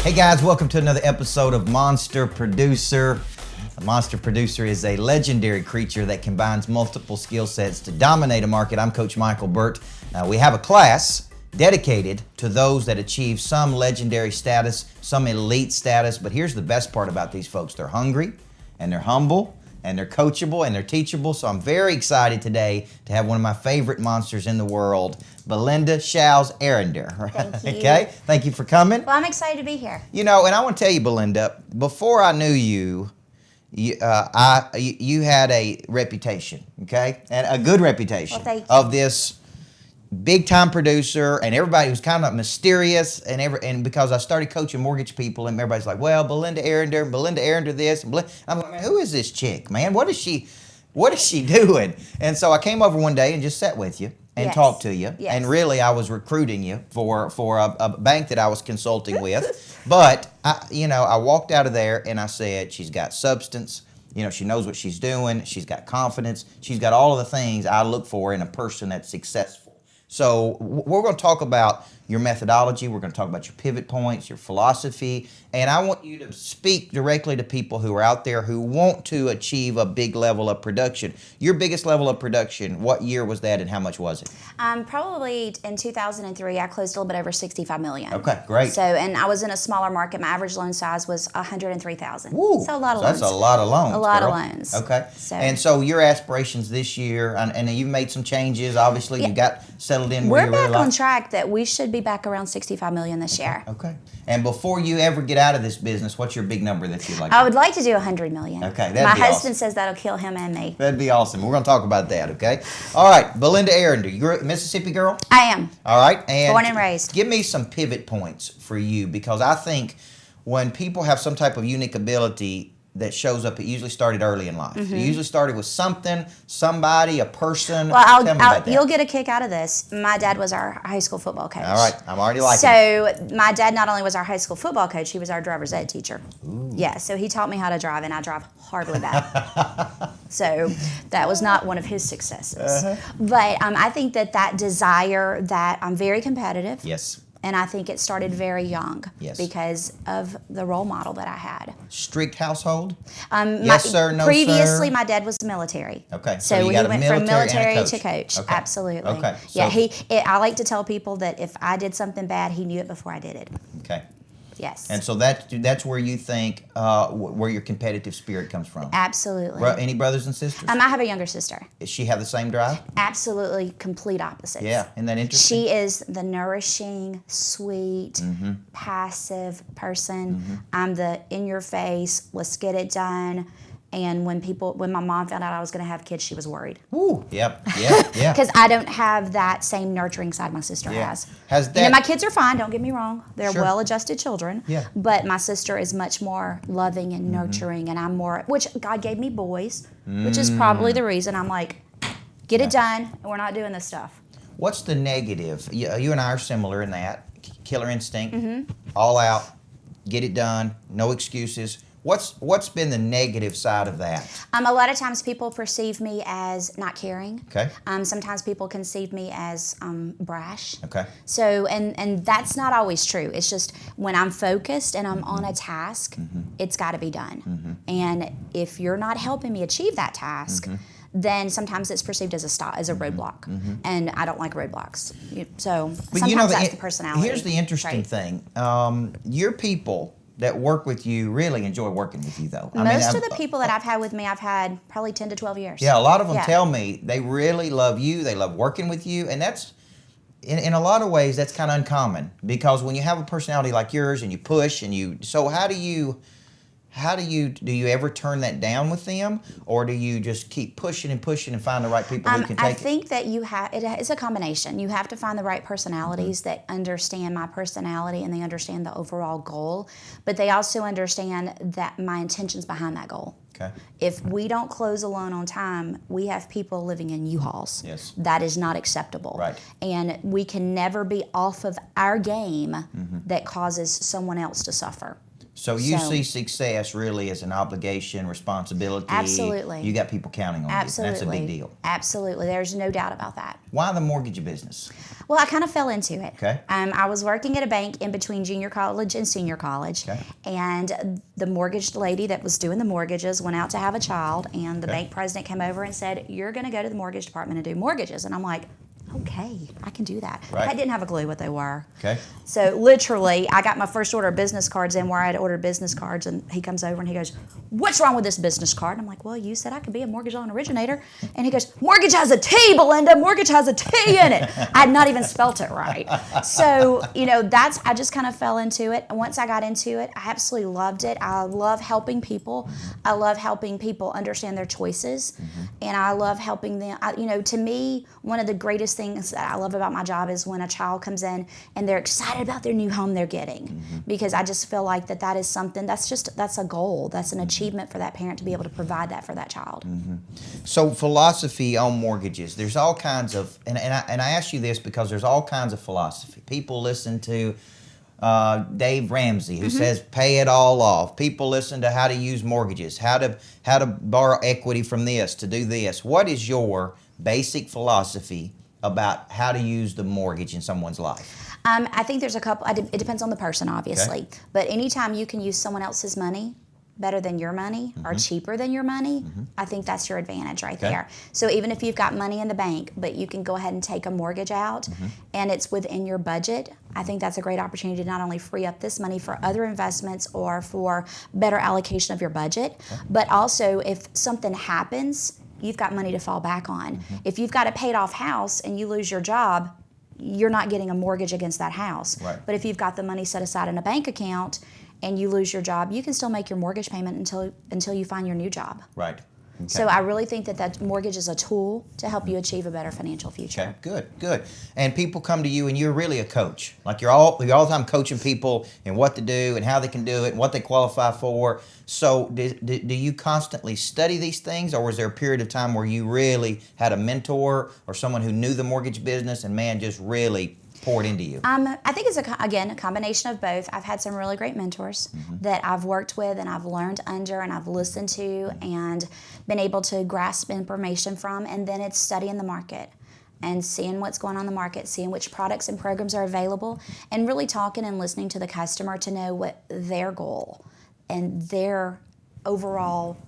Hey guys, welcome to another episode of Monster Producer. A monster producer is a legendary creature that combines multiple skill sets to dominate a market. I'm Coach Micheal, Burt. We have a class dedicated to those that achieve some legendary status, some elite status, but here's the best part about these folks. They're hungry, and they're humble, and they're coachable, and they're teachable. So I'm very excited today to have one of my favorite monsters in the world, Belinda Arender. Thank you. Okay, thank you for coming. Well, I'm excited to be here. You know, and I want to tell you, Belinda, before I knew you, you had a reputation, okay, and a good reputation of this big-time producer, and everybody was kind of mysterious, and because I started coaching mortgage people, and everybody's like, well, Belinda Arender this, and I'm like, man, who is this chick, man? What is she doing? And so I came over one day and just sat with you and talked to you, and really I was recruiting you for a bank that I was consulting with, but I walked out of there and I said, she's got substance. You know, she knows what she's doing. She's got confidence. She's got all of the things I look for in a person that's successful. So we're going to talk about your methodology. We're going to talk about your pivot points, your philosophy, and I want you to speak directly to people who are out there who want to achieve a big level of production. Your biggest level of production, what year was that and how much was it? Probably in 2003, I closed a little bit over $65 million. Okay, great. So, and I was in a smaller market. My average loan size was $103,000. Woo. So a lot of loans. That's a lot of loans. A lot girl. of loans. Okay. And so your aspirations this year, and you've made some changes. Obviously, you got settled in. We're back on track that we should be back around $65 million this year. Okay. And before you ever get out of this business, what's your big number that you'd like? I would like to do $100 million. Okay, My husband says that'll kill him and me. That'd be awesome. We're going to talk about that, okay? All right, Belinda Arender, you're a Mississippi girl? I am. All right. And born and raised. Give me some pivot points for you, because I think when people have some type of unique ability that shows up, it usually started early in life. Mm-hmm. It usually started with something, somebody, a person. Well, Tell me about that. You'll get a kick out of this. My dad was our high school football coach. All right, I'm already liking it. So my dad not only was our high school football coach, he was our driver's ed teacher. Ooh. Yeah, so he taught me how to drive, and I drive horribly bad. So that was not one of his successes. But I think that desire that I'm very competitive. Yes. And I think it started very young. Yes. Because of the role model that I had. Strict household? Yes, sir, no, previously, sir? my dad was military. Okay. So you he got went a from military and a to coach. Okay. Absolutely. Okay. Yeah, I like to tell people that if I did something bad, he knew it before I did it. Okay. Yes. And so that's where you think where your competitive spirit comes from. Absolutely. Any brothers and sisters? I have a younger sister. Does she have the same drive? Absolutely, complete opposites. Yeah, isn't that interesting? She is the nourishing, sweet, passive person. I'm the in your face, let's get it done. And when my mom found out I was going to have kids, she was worried. Ooh, yep. Because I don't have that same nurturing side my sister has. My kids are fine, don't get me wrong. They're well-adjusted children. Yeah. But my sister is much more loving and nurturing, and I'm more, which God gave me boys, which is probably the reason I'm like, get it done, and we're not doing this stuff. What's the negative? You and I are similar in that. Killer instinct, all out, get it done, no excuses. What's been the negative side of that? A lot of times people perceive me as not caring. Okay. Sometimes people conceive me as brash. Okay. So, and that's not always true. It's just when I'm focused and I'm on a task, it's got to be done. And if you're not helping me achieve that task, then sometimes it's perceived as a roadblock, and I don't like roadblocks. So sometimes that's the personality. Here's the interesting thing: your people that work with you really enjoy working with you, though. Most of the people that I've had with me, I've had probably 10 to 12 years. Yeah, a lot of them tell me they really love you. They love working with you, and that's in a lot of ways that's kind of uncommon, because when you have a personality like yours and you push and you. So do you ever turn that down with them, or do you just keep pushing and find the right people who can take it? I think that it's a combination. You have to find the right personalities that understand my personality and they understand the overall goal, but they also understand that my intentions behind that goal. Okay. If we don't close a loan on time, we have people living in U-Hauls. Yes. That is not acceptable. Right. And we can never be off of our game that causes someone else to suffer. So you see success really as an obligation, responsibility. Absolutely. You got people counting on Absolutely. you. That's a big deal. Absolutely. There's no doubt about that. Why the mortgage business? Well, I kind of fell into it. Okay. I was working at a bank in between junior college and senior college. Okay. And the mortgage lady that was doing the mortgages went out to have a child, and the bank president came over and said, "You're going to go to the mortgage department and do mortgages." And I'm like, okay, I can do that. Right. I didn't have a clue what they were. Okay. So literally, I got my first order of business cards in where I had ordered business cards, and he comes over and he goes, "What's wrong with this business card?" And I'm like, "Well, you said I could be a mortgage loan originator." And he goes, "Mortgage has a T, Belinda. Mortgage has a T in it." I had not even spelt it right. So, I just kind of fell into it. And once I got into it, I absolutely loved it. I love helping people. I love helping people understand their choices. And I love helping them. To me, one of the greatest things that I love about my job is when a child comes in and they're excited about their new home they're getting, because I just feel like that is something that's a goal, that's an achievement for that parent to be able to provide that for that child. So philosophy on mortgages, there's all kinds of, and I ask you this because there's all kinds of philosophy. People listen to Dave Ramsey, who says pay it all off. People listen to how to use mortgages, how to borrow equity from this to do this. What is your basic philosophy about how to use the mortgage in someone's life? I think there's a couple. It depends on the person, obviously. Okay. But anytime you can use someone else's money better than your money or cheaper than your money, I think that's your advantage right there. So even if you've got money in the bank, but you can go ahead and take a mortgage out and it's within your budget, I think that's a great opportunity to not only free up this money for other investments or for better allocation of your budget, but also if something happens, you've got money to fall back on. If you've got a paid off house and you lose your job, you're not getting a mortgage against that house. Right. But if you've got the money set aside in a bank account and you lose your job, you can still make your mortgage payment until you find your new job. Right. Okay. So I really think that mortgage is a tool to help you achieve a better financial future. Okay, good. And people come to you and you're really a coach. Like you're all the time coaching people and what to do and how they can do it and what they qualify for. So do you constantly study these things, or was there a period of time where you really had a mentor or someone who knew the mortgage business and just really poured into you? I think it's a combination of both. I've had some really great mentors that I've worked with and I've learned under and I've listened to and been able to grasp information from, and then it's studying the market and seeing what's going on in the market, seeing which products and programs are available, and really talking and listening to the customer to know what their goal and their overall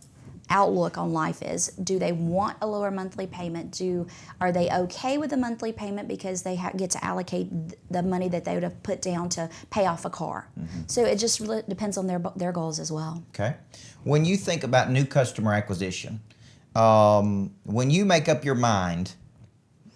outlook on life is. Do they want a lower monthly payment? Are they okay with the monthly payment because they get to allocate the money that they would have put down to pay off a car? So it just really depends on their goals as well. Okay. When you think about new customer acquisition, when you make up your mind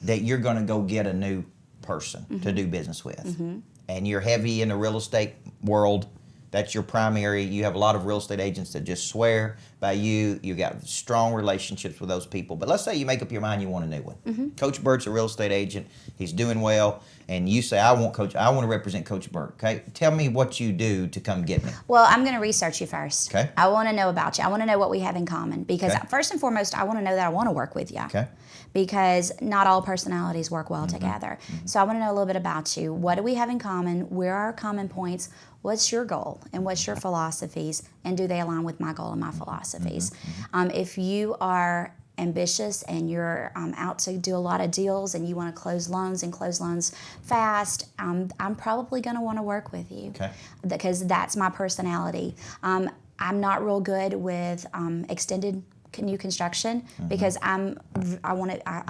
that you're going to go get a new person to do business with, and you're heavy in the real estate world, that's your primary. You have a lot of real estate agents that just swear by you. You got strong relationships with those people. But let's say you make up your mind you want a new one. Coach Burt's a real estate agent. He's doing well, and you say, I want to represent Coach Burt. Okay, tell me what you do to come get me. Well, I'm going to research you first. Okay. I want to know about you. I want to know what we have in common, because first and foremost, I want to know that I want to work with you. Okay. Because not all personalities work well together. So I want to know a little bit about you. What do we have in common? Where are our common points? What's your goal and what's your philosophies, and do they align with my goal and my philosophies? If you are ambitious and you're out to do a lot of deals and you want to close loans fast, I'm probably going to want to work with you, because that's my personality. I'm not real good with extended new construction, because I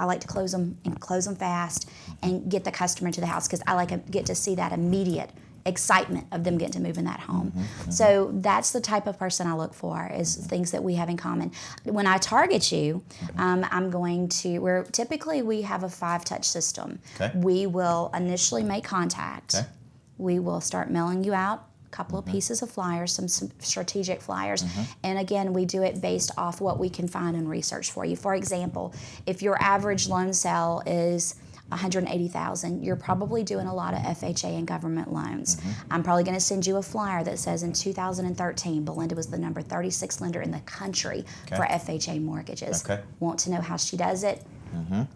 like to close them fast and get the customer into the house, because I like to get to see that immediate excitement of them getting to move in that home. So that's the type of person I look for, is things that we have in common. When I target you, typically we have a 5-touch system. We will initially make contact. We will start mailing you out a couple of pieces of flyers, some strategic flyers. And again, we do it based off what we can find and research for you. For example, if your average loan sale is $180,000, you're probably doing a lot of FHA and government loans. I'm probably going to send you a flyer that says in 2013, Belinda was the number 36 lender in the country for FHA mortgages. Want to know how she does it?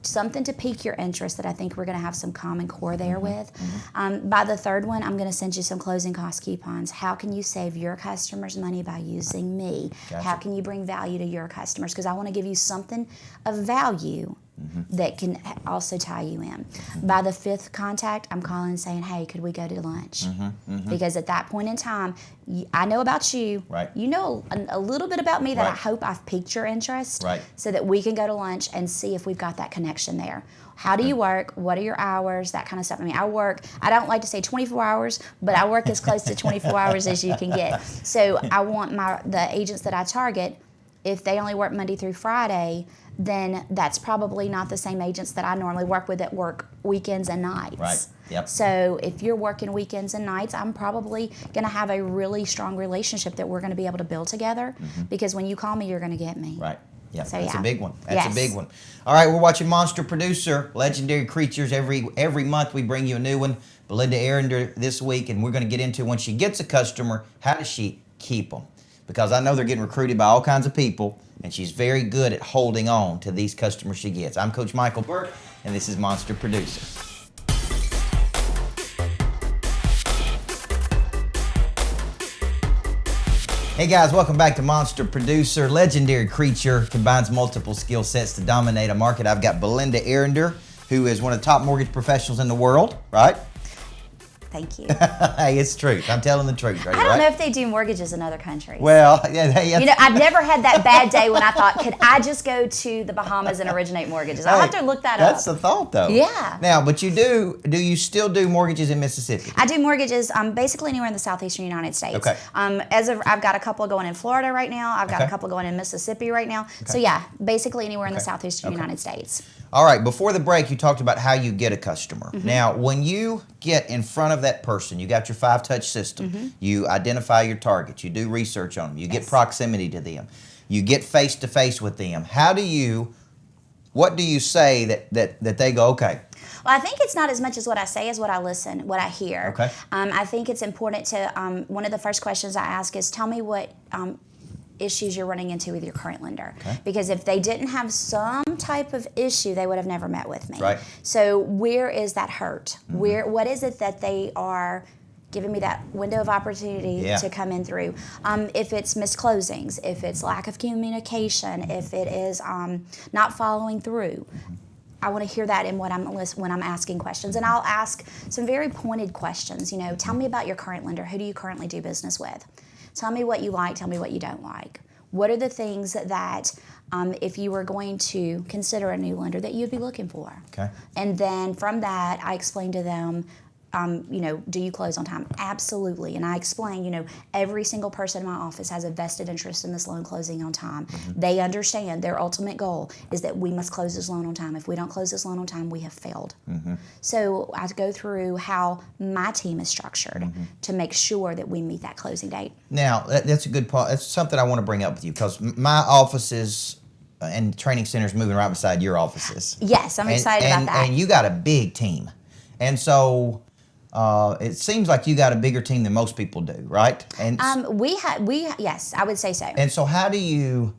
something to pique your interest that I think we're going to have some common core there with. By the third one, I'm going to send you some closing cost coupons. How can you save your customers money by using me? Gotcha. How can you bring value to your customers? Because I want to give you something of value that can also tie you in. By the fifth contact, I'm calling and saying, hey, could we go to lunch? Because at that point in time, I know about you. Right. You know a little bit about me that I hope I've piqued your interest, so that we can go to lunch and see if we've got that connection there. How do you work? What are your hours? That kind of stuff. I mean, I don't like to say 24 hours, but I work as close to 24 hours as you can get. So I want the agents that I target, if they only work Monday through Friday, then that's probably not the same agents that I normally work with that work weekends and nights. Right. Yep. So if you're working weekends and nights, I'm probably going to have a really strong relationship that we're going to be able to build together, because when you call me, you're going to get me. Right. Yeah, So, that's yeah. a big one. That's a big one. All right, we're watching Monster Producer, Legendary Creatures. Every month we bring you a new one. Belinda Arender this week, and we're going to get into, when she gets a customer, how does she keep them? Because I know they're getting recruited by all kinds of people, and she's very good at holding on to these customers she gets. I'm Coach Micheal Burt, and this is Monster Producer. Hey guys, welcome back to Monster Producer. Legendary Creature combines multiple skill sets to dominate a market. I've got Belinda Arender, who is one of the top mortgage professionals in the world, right? Thank you. Hey, it's truth. I'm telling the truth, right? I don't know if they do mortgages in other countries. Well, yeah. You know, I've never had that bad day when I thought, could I just go to the Bahamas and originate mortgages? I'll have to look that up. That's the thought, though. Yeah. Now, but do you still do mortgages in Mississippi? I do mortgages basically anywhere in the southeastern United States. Okay. I've got a couple going in Florida right now. I've got a couple going in Mississippi right now. So yeah, basically anywhere in the southeastern United States. All right, before the break, you talked about how you get a customer. Now, when you get in front of that person, you got your 5-touch system, you identify your targets, you do research on them, you get proximity to them, you get face-to-face with them. What do you say that they go, okay? Well, I think it's not as much as what I say as what I listen, what I hear. Okay. I think it's important to, one of the first questions I ask is, tell me what issues you're running into with your current lender. Okay. Because if they didn't have some type of issue, they would have never met with me. Right. So where is that hurt? What is it that they are giving me that window of opportunity to come in through? If it's missed closings, if it's lack of communication, if it is not following through, I want to hear that in when I'm asking questions. And I'll ask some very pointed questions. You know, tell me about your current lender. Who do you currently do business with? Tell me what you like, tell me what you don't like. What are the things that if you were going to consider a new lender that you'd be looking for? Okay. And then from that, I explain to them, do you close on time? Absolutely. And I explain, every single person in my office has a vested interest in this loan closing on time. They understand their ultimate goal is that we must close this loan on time. If we don't close this loan on time, we have failed. So I go through how my team is structured to make sure that we meet that closing date. Now, that's a good point. That's something I want to bring up with you, because my offices and training centers moving right beside your offices. Yes, I'm excited about that. And you got a big team. And so it seems like you got a bigger team than most people do, right? And yes, I would say so. And so how do you,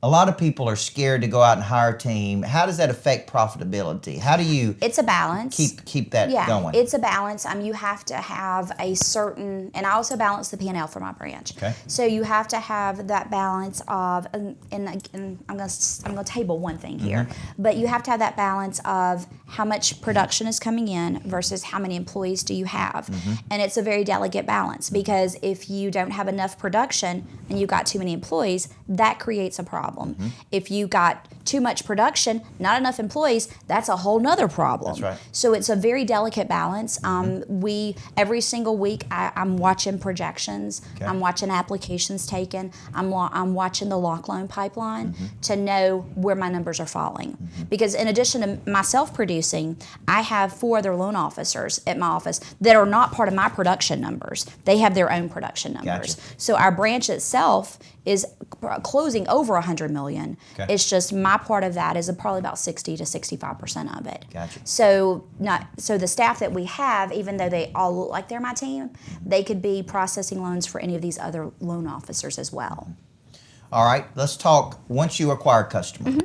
a lot of people are scared to go out and hire a team. How does that affect profitability? How do you It's a balance. keep that going? It's a balance. You have to have a certain, and I also balance the P&L for my branch. Okay. So you have to have that balance of, and I'm gonna table one thing here, but you have to have that balance of how much production is coming in versus how many employees do you have, and it's a very delicate balance, because if you don't have enough production and you got too many employees, that creates a problem. If you got too much production, not enough employees, that's a whole nother problem. That's right. So it's a very delicate balance. Every single week I'm watching projections. Okay. I'm watching applications taken. I'm watching the lock loan pipeline to know where my numbers are falling. Because in addition to myself producing, I have 4 other loan officers at my office that are not part of my production numbers. They have their own production numbers. Gotcha. So our branch itself is closing over $100 million. Okay. It's just my part of that is probably about 60 to 65% of it. Gotcha. So the staff that we have, even though they all look like they're my team, they could be processing loans for any of these other loan officers as well. All right, let's talk. Once you acquire a customer,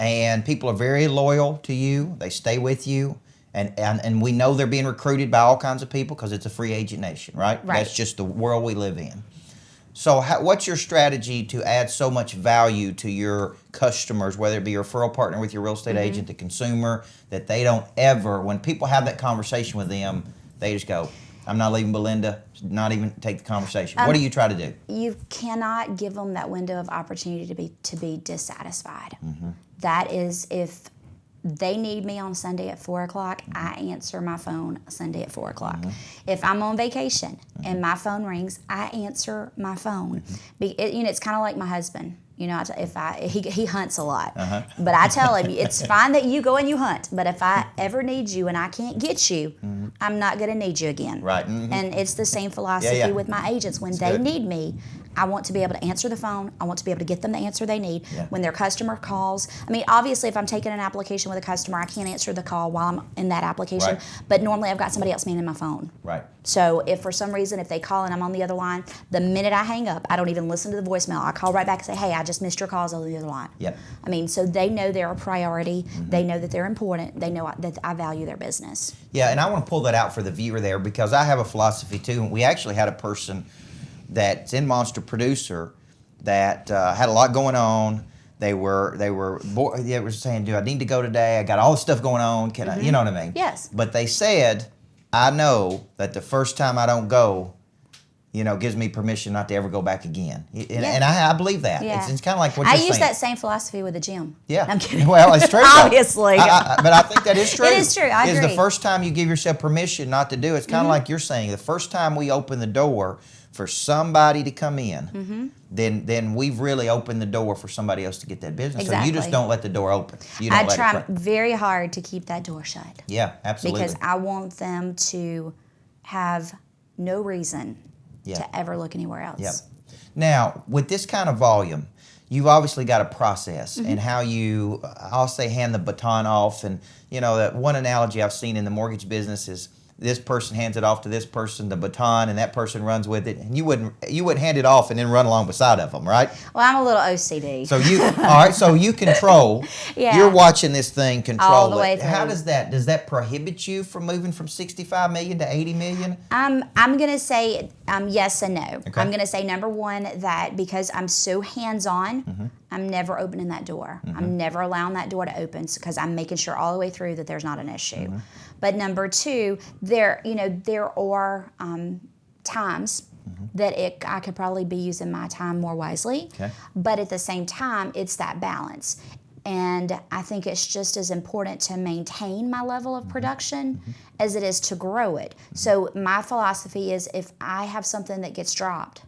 and people are very loyal to you. They stay with you. And we know they're being recruited by all kinds of people because it's a free agent nation, right? That's just the world we live in. So what's your strategy to add so much value to your customers, whether it be your referral partner with your real estate agent, the consumer, that they don't ever, when people have that conversation with them, they just go, I'm not leaving Belinda, not even take the conversation. What do you try to do? You cannot give them that window of opportunity to be dissatisfied. That is, if they need me on Sunday at 4 o'clock, I answer my phone Sunday at 4 o'clock. If I'm on vacation and my phone rings, I answer my phone. It's kind of like my husband. You know, he hunts a lot, but I tell him it's fine that you go and you hunt, but if I ever need you and I can't get you, I'm not going to need you again. Right. And it's the same philosophy with my agents. When they need me, I want to be able to answer the phone. I want to be able to get them the answer they need. When their customer calls, I mean, obviously, if I'm taking an application with a customer, I can't answer the call while I'm in that application. But normally, I've got somebody else manning my phone. Right. So if for some reason, if they call and I'm on the other line, the minute I hang up, I don't even listen to the voicemail. I call right back and say, hey, I just missed your calls on the other line. I mean, so they know they're a priority. They know that they're important. They know that I value their business. Yeah, and I want to pull that out for the viewer there because I have a philosophy too. We actually had a person that's in Monster Producer that had a lot going on. They were saying, do I need to go today? I got all this stuff going on. Can I, you know what I mean? Yes. But they said, I know that the first time I don't go, gives me permission not to ever go back again. And I believe that. It's kind of like what you're saying. I use that same philosophy with the gym. Yeah. I'm kidding. Well, it's true. Obviously. But I think that is true. It is true. I agree. The first time you give yourself permission not to do it, it's kind of like you're saying, the first time we open the door for somebody to come in, then we've really opened the door for somebody else to get that business. Exactly. So you just don't let the door open. I try very hard to keep that door shut. Yeah, absolutely. Because I want them to have no reason to ever look anywhere else. Yep. Now, with this kind of volume, you've obviously got a process and how you, I'll say, hand the baton off. And, that one analogy I've seen in the mortgage business is this person hands it off to this person, the baton, and that person runs with it. And you wouldn't hand it off and then run along beside of them, right? Well, I'm a little OCD. So so you control. You're watching this thing control all the way through. How does that prohibit you from moving from 65 million to 80 million? I'm going to say yes and no. Okay. I'm going to say, number one, that because I'm so hands-on, I'm never opening that door. I'm never allowing that door to open because I'm making sure all the way through that there's not an issue. But number two, there are times that I could probably be using my time more wisely. Okay. But at the same time, it's that balance. And I think it's just as important to maintain my level of production as it is to grow it. So my philosophy is if I have something that gets dropped,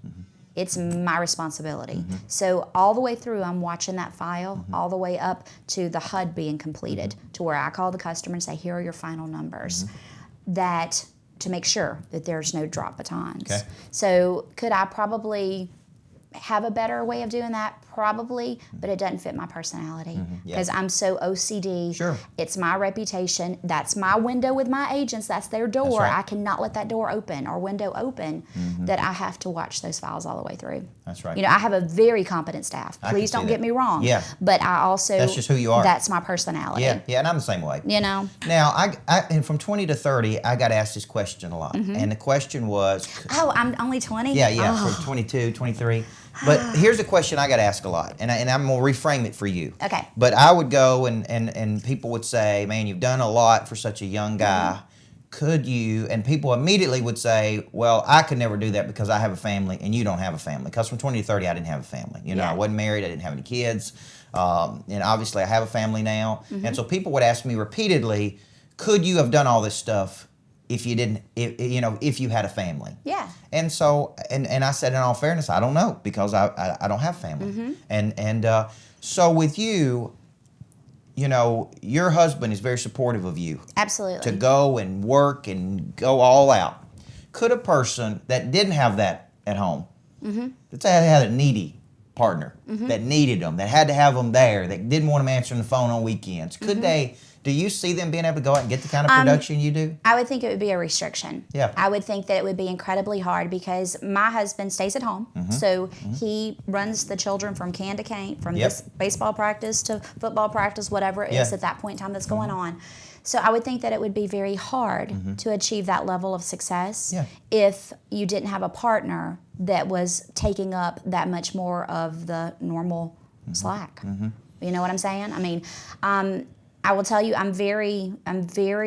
it's my responsibility. So all the way through, I'm watching that file all the way up to the HUD being completed, to where I call the customer and say, here are your final numbers, that to make sure that there's no drop batons. Okay. So could I probably have a better way of doing that? Probably, but it doesn't fit my personality because I'm so OCD. Sure. It's my reputation. That's my window with my agents. That's their door. That's right. I cannot let that door open or window open that I have to watch those files all the way through. That's right. I have a very competent staff. Please don't get me wrong. Yeah. But I also, that's just who you are. That's my personality. Yeah, and I'm the same way. Now, and from 20 to 30, I got asked this question a lot. And the question was... Oh, I'm only 20? Yeah, from 22, 23. But here's a question I got asked a lot, and I'm going to reframe it for you. Okay. But I would go and people would say, man, you've done a lot for such a young guy. Could you, and people immediately would say, well, I could never do that because I have a family and you don't have a family. Because from 20 to 30, I didn't have a family. I wasn't married, I didn't have any kids. And obviously I have a family now. And so people would ask me repeatedly, could you have done all this stuff if you didn't, if you had a family? Yeah. And so, and I said, in all fairness, I don't know because I don't have family. And so with you, your husband is very supportive of you. Absolutely. To go and work and go all out. Could a person that didn't have that at home, that had a needy partner, that needed them, that had to have them there, that didn't want them answering the phone on weekends, could they Do you see them being able to go out and get the kind of production you do? I would think it would be a restriction. Yeah. I would think that it would be incredibly hard because my husband stays at home. So he runs the children from can to cane, from this baseball practice to football practice, whatever it is at that point in time that's going on. So I would think that it would be very hard to achieve that level of success if you didn't have a partner that was taking up that much more of the normal slack. You know what I'm saying? I mean, I will tell you, I'm very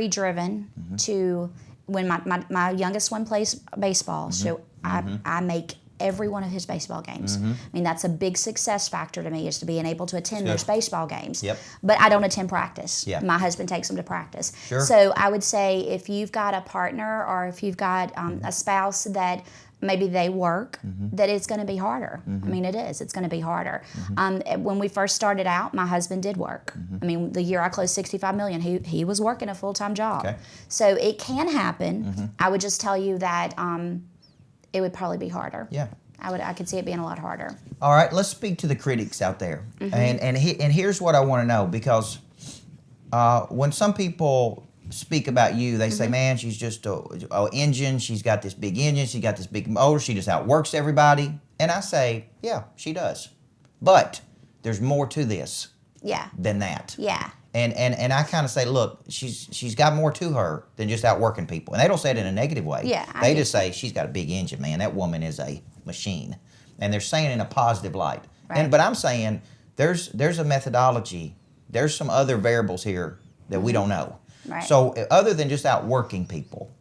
driven to when my youngest one plays baseball. So I make every one of his baseball games. I mean, that's a big success factor to me, is to being able to attend those baseball games. But I don't attend practice. My husband takes them to practice. So I would say if you've got a partner or if you've got a spouse that maybe they work, that it's going to be harder. I mean, it is. It's going to be harder. When we first started out, my husband did work. I mean, the year I closed $65 million, he was working a full-time job. So it can happen. I would just tell you that it would probably be harder. I could see it being a lot harder. All right, let's speak to the critics out there. And here's what I want to know, because when some people speak about you, they say, man, she's just a engine. She's got this big engine. She got this big motor. She just outworks everybody. And I say, yeah, she does. But there's more to this than that. And I kind of say, look, she's got more to her than just outworking people. And they don't say it in a negative way. They just say, she's got a big engine, man. That woman is a machine. And they're saying it in a positive light. But I'm saying there's a methodology. There's some other variables here that we don't know. So other than just outworking people,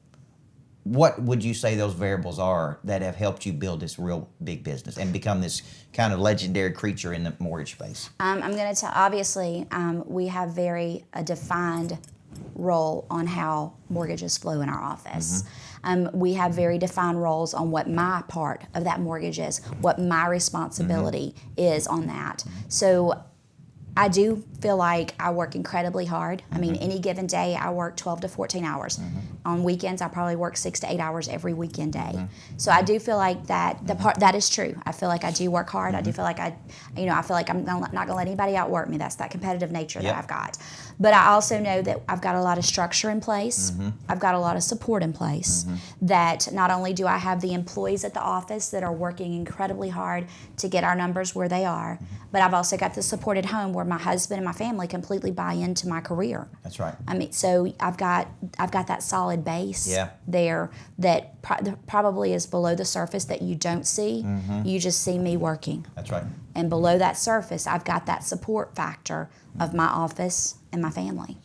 what would you say those variables are that have helped you build this real big business and become this kind of legendary creature in the mortgage space? I'm going to tell, obviously, we have very defined role on how mortgages flow in our office. We have very defined roles on what my part of that mortgage is, what my responsibility is on that. So I do feel like I work incredibly hard. I mean, any given day, I work 12 to 14 hours. On weekends, I probably work 6 to 8 hours every weekend day. So I do feel like that is true. I feel like I do work hard. I do feel like I feel like I'm not going to let anybody outwork me. That's that competitive nature that I've got. But I also know that I've got a lot of structure in place. I've got a lot of support in place. That not only do I have the employees at the office that are working incredibly hard to get our numbers where they are, but I've also got the support at home where my husband and my family completely buy into my career. That's right. I mean, so I've got that solid base there that probably is below the surface that you don't see. You just see me working. That's right. And below that surface, I've got that support factor of my office and my family.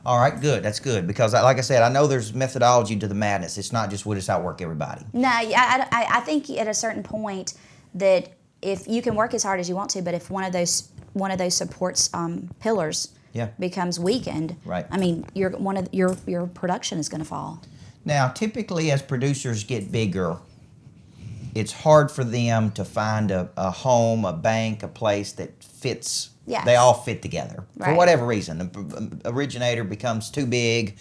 All right, good. That's good, because like I said, I know there's methodology to the madness. It's not just we'll just outwork everybody. No, I think at a certain point that if you can work as hard as you want to, but if one of those supports pillars becomes weakened, I mean, your production is going to fall. Now, typically as producers get bigger, it's hard for them to find a home, a bank, a place that fits. They all fit together for whatever reason. The originator becomes too big,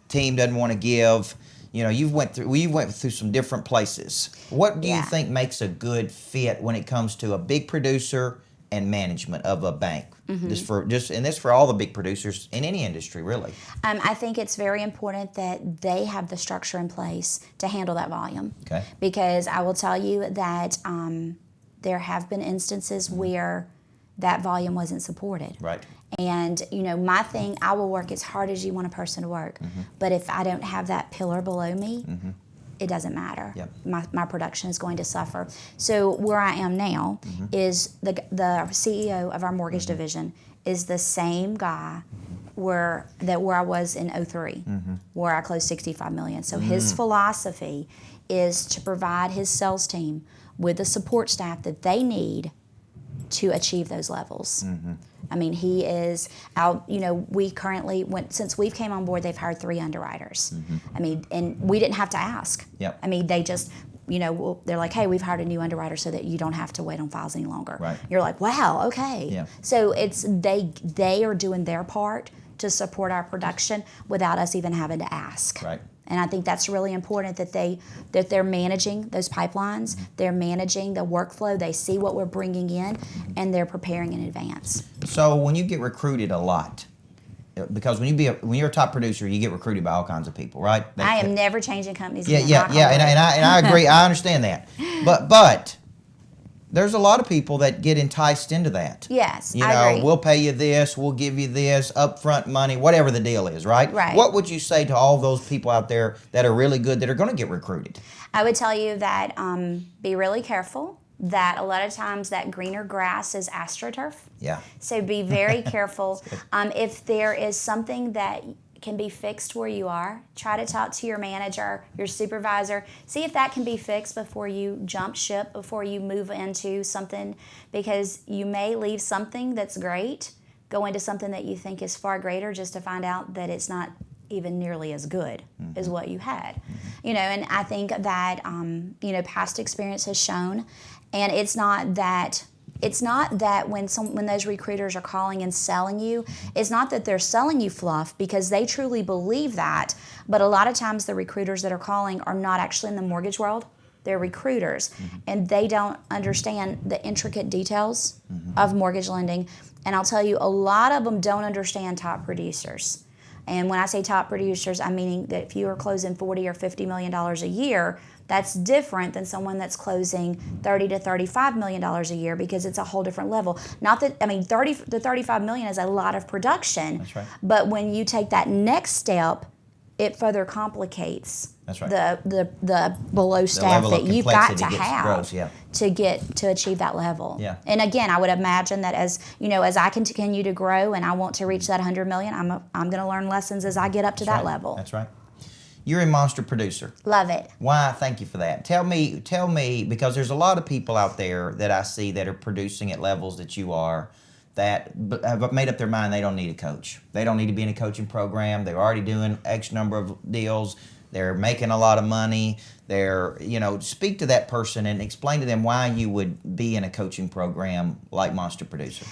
team doesn't want to give. You know, you went through some different places. What do you think makes a good fit when it comes to a big producer and management of a bank? This for all the big producers in any industry, really. I think it's very important that they have the structure in place to handle that volume. Because I will tell you that there have been instances where that volume wasn't supported. And, you know, my thing, I will work as hard as you want a person to work. But if I don't have that pillar below me, it doesn't matter. My production is going to suffer. So where I am now is the CEO of our mortgage division is the same guy where I was in 2003, where I closed $65 million. So his philosophy is to provide his sales team with the support staff that they need to achieve those levels. I mean, he is out, you know, we currently, since we've came on board, they've hired 3 underwriters. I mean, and we didn't have to ask. I mean, they just, you know, they're like, hey, we've hired a new underwriter so that you don't have to wait on files any longer. You're like, wow, okay. So it's, they are doing their part to support our production without us even having to ask. And I think that's really important that they're managing those pipelines, they're managing the workflow, they see what we're bringing in, and they're preparing in advance. So when you get recruited a lot, because when you're a top producer, you get recruited by all kinds of people, right? I am never changing companies. Yeah, and I agree. I understand that, but there's a lot of people that get enticed into that. Yes, I agree. We'll pay you this, we'll give you this, upfront money, whatever the deal is, right? Right. What would you say to all those people out there that are really good, that are going to get recruited? I would tell you that be really careful, that a lot of times that greener grass is astroturf. Yeah. So be very careful. If there is something that can be fixed where you are, try to talk to your manager, your supervisor, see if that can be fixed before you jump ship, before you move into something, because you may leave something that's great, go into something that you think is far greater, just to find out that it's not even nearly as good as what you had. And I think that past experience has shown, and it's not that when those recruiters are calling and selling you, it's not that they're selling you fluff, because they truly believe that. But a lot of times the recruiters that are calling are not actually in the mortgage world. They're recruiters, and they don't understand the intricate details of mortgage lending. And I'll tell you, a lot of them don't understand top producers. And when I say top producers, I'm meaning that if you are closing $40 or $50 million a year, that's different than someone that's closing $30 to $35 million a year, because it's a whole different level. Not that, 30 to $35 million is a lot of production. That's right. But when you take that next step, it further complicates That's right. the below staff that you've got to have to achieve that level. Yeah. And again, I would imagine that as I continue to grow and I want to reach that 100 million, I'm going to learn lessons as I get up to that level. That's right. You're a monster producer. Love it. Why? Thank you for that. Tell me, because there's a lot of people out there that I see that are producing at levels that you are, that have made up their mind they don't need a coach. They don't need to be in a coaching program. They're already doing X number of deals. They're making a lot of money. Speak to that person and explain to them why you would be in a coaching program like Monster Producer.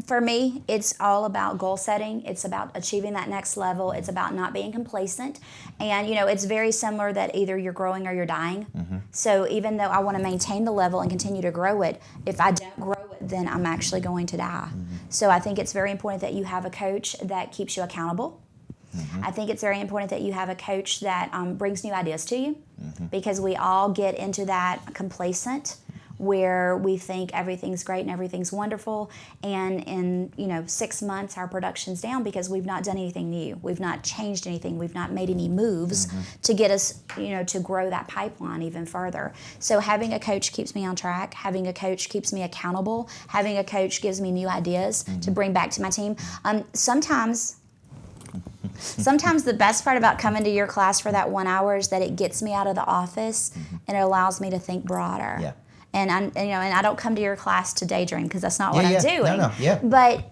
For me, it's all about goal setting. It's about achieving that next level. It's about not being complacent. And, it's very similar that either you're growing or you're dying. So even though I want to maintain the level and continue to grow it, if I don't grow it, then I'm actually going to die. So I think it's very important that you have a coach that keeps you accountable. I think it's very important that you have a coach that brings new ideas to you, because we all get into that complacent where we think everything's great and everything's wonderful, and in 6 months our production's down because we've not done anything new. We've not changed anything. We've not made any moves to get us to grow that pipeline even further. So having a coach keeps me on track. Having a coach keeps me accountable. Having a coach gives me new ideas to bring back to my team. Sometimes the best part about coming to your class for that 1 hour is that it gets me out of the office and it allows me to think broader. Yeah. And I don't come to your class to daydream, because that's not what I'm doing. No, yeah. But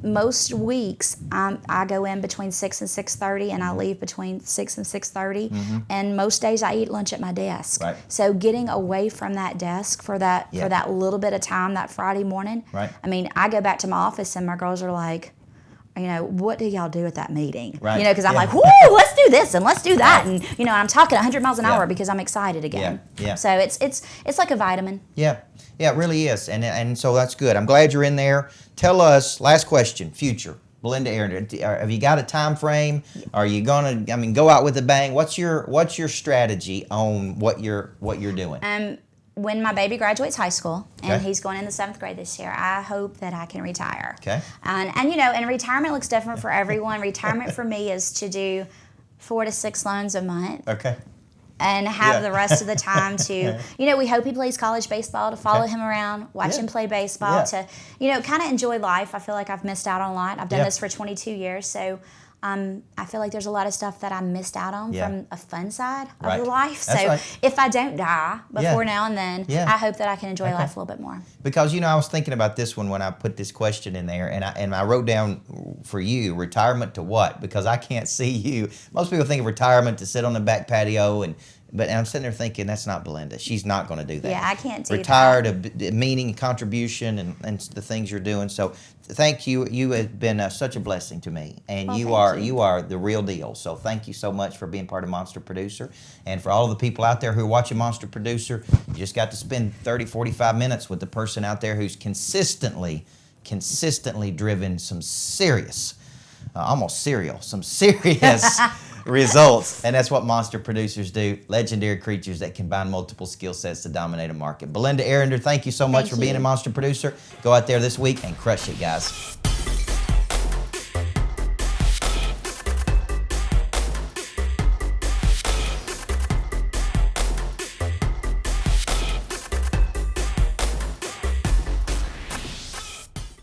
most weeks I go in between 6 and 6:30, and I leave between 6 and 6:30. And most days I eat lunch at my desk. Right. So getting away from that desk for that little bit of time that Friday morning. Right. I go back to my office and my girls are like, what do y'all do at that meeting? Right. Because I'm like, whoo, let's do this and let's do that. And, I'm talking 100 miles an hour because I'm excited again. Yeah. So it's like a vitamin. Yeah. Yeah, it really is. And so that's good. I'm glad you're in there. Tell us, last question, future. Belinda, Arender, have you got a time frame? Are you going to, go out with a bang? What's your strategy on what you're doing? When my baby graduates high school, and he's going in the 7th grade this year, I hope that I can retire. Okay. And retirement looks different for everyone. Retirement for me is to do 4 to 6 loans a month. Okay. And have the rest of the time to, we hope he plays college baseball, to follow him around, watch him play baseball, to, kind of enjoy life. I feel like I've missed out on a lot. I've done this for 22 years, so I feel like there's a lot of stuff that I missed out on from a fun side of life. So if I don't die before now and then, I hope that I can enjoy life a little bit more. Because I was thinking about this one when I put this question in there, and I wrote down for you, retirement to what? Because I can't see you. Most people think of retirement to sit on the back patio, but I'm sitting there thinking, that's not Belinda. She's not going to do that. Yeah, I can't do Retired, a meaning, contribution, and the things you're doing. So thank you. You have been such a blessing to me, and you are the real deal. So thank you so much for being part of Monster Producer. And for all of the people out there who are watching Monster Producer, you just got to spend 30, 45 minutes with the person out there who's consistently driven some serious almost serial, some serious results. And that's what monster producers do. Legendary creatures that combine multiple skill sets to dominate a market. Belinda, Arender, thank you so much for being a monster producer. Go out there this week and crush it, guys.